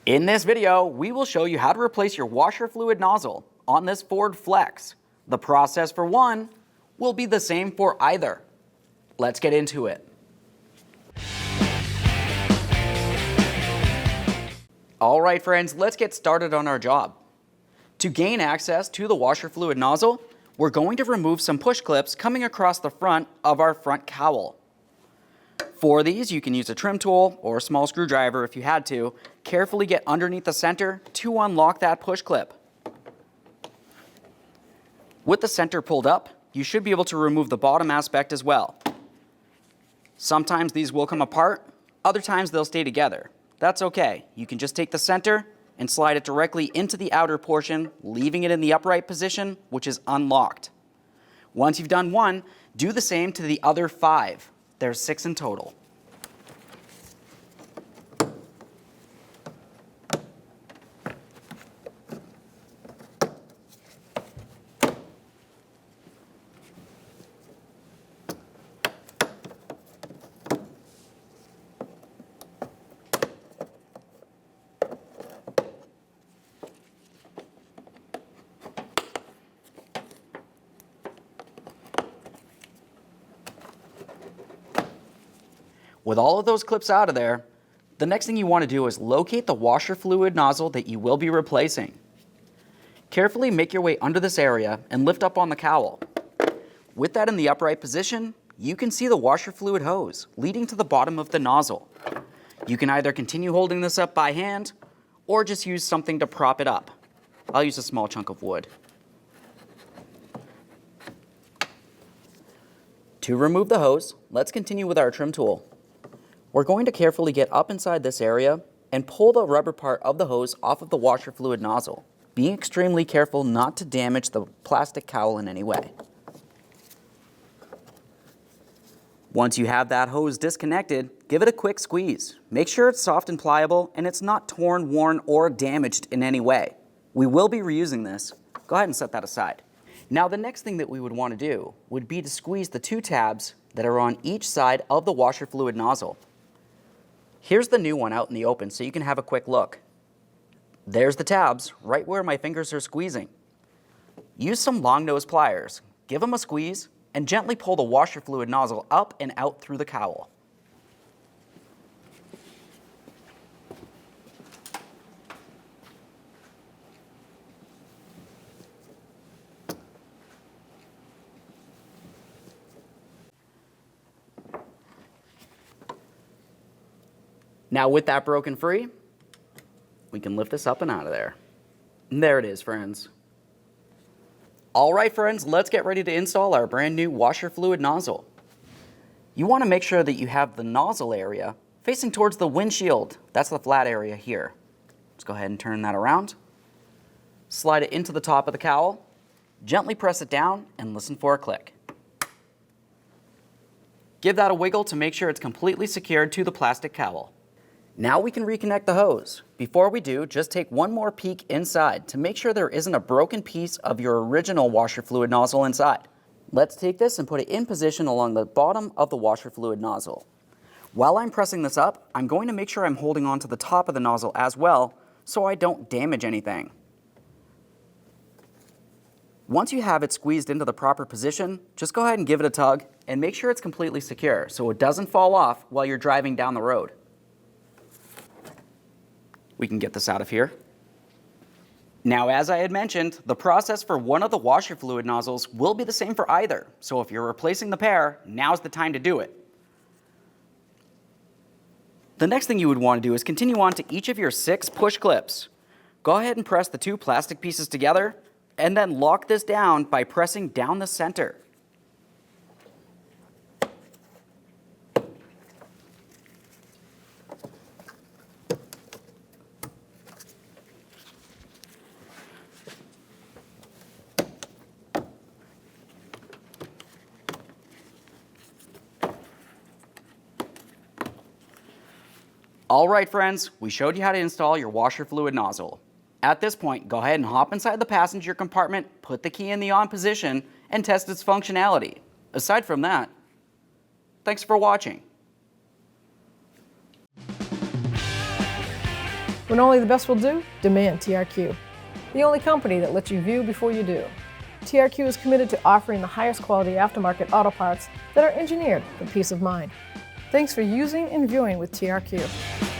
In this video, we will show you how to replace your washer fluid nozzle on this Ford Flex. The process for one will be the same for either. Let's get into it. All right, friends, let's get started on our job. To gain access to the washer fluid nozzle, we're going to remove some push clips coming across the front of our front cowl. For these, you can use a trim tool or a small screwdriver if you had to. Carefully get underneath the center to unlock that push clip. With the center pulled up, you should be able to remove the bottom aspect as well. Sometimes these will come apart, other times they'll stay together. That's okay. You can just take the center and slide it directly into the outer portion, leaving it in the upright position, which is unlocked. Once you've done one, do the same to the other 5. There's 6 in total. With all of those clips out of there, the next thing you want to do is locate the washer fluid nozzle that you will be replacing. Carefully make your way under this area and lift up on the cowl. With that in the upright position, you can see the washer fluid hose leading to the bottom of the nozzle. You can either continue holding this up by hand or just use something to prop it up. I'll use a small chunk of wood. To remove the hose, let's continue with our trim tool. We're going to carefully get up inside this area and pull the rubber part of the hose off of the washer fluid nozzle, being extremely careful not to damage the plastic cowl in any way. Once you have that hose disconnected, give it a quick squeeze. Make sure it's soft and pliable and it's not torn, worn, or damaged in any way. We will be reusing this. Go ahead and set that aside. Now the next thing that we would want to do would be to squeeze the 2 tabs that are on each side of the washer fluid nozzle. Here's the new one out in the open so you can have a quick look. There's the tabs right where my fingers are squeezing. Use some long nose pliers, give them a squeeze, and gently pull the washer fluid nozzle up and out through the cowl. Now with that broken free, we can lift this up and out of there. And there it is, friends. All right, friends, let's get ready to install our brand new washer fluid nozzle. You want to make sure that you have the nozzle area facing towards the windshield. That's the flat area here. Let's go ahead and turn that around. Slide it into the top of the cowl. Gently press it down and listen for a click. Give that a wiggle to make sure it's completely secured to the plastic cowl. Now we can reconnect the hose. Before we do, just take one more peek inside to make sure there isn't a broken piece of your original washer fluid nozzle inside. Let's take this and put it in position along the bottom of the washer fluid nozzle. While I'm pressing this up, I'm going to make sure I'm holding on to the top of the nozzle as well so I don't damage anything. Once you have it squeezed into the proper position, just go ahead and give it a tug and make sure it's completely secure so it doesn't fall off while you're driving down the road. We can get this out of here. Now, as I had mentioned, the process for one of the washer fluid nozzles will be the same for either. So if you're replacing the pair, now's the time to do it. The next thing you would want to do is continue on to each of your 6 push clips. Go ahead and press the 2 plastic pieces together and then lock this down by pressing down the center. All right, friends, we showed you how to install your washer fluid nozzle. At this point, go ahead and hop inside the passenger compartment, put the key in the on position, and test its functionality. Aside from that, thanks for watching. When only the best will do, demand TRQ. The only company that lets you view before you do. TRQ is committed to offering the highest quality aftermarket auto parts that are engineered for peace of mind. Thanks for using and viewing with TRQ.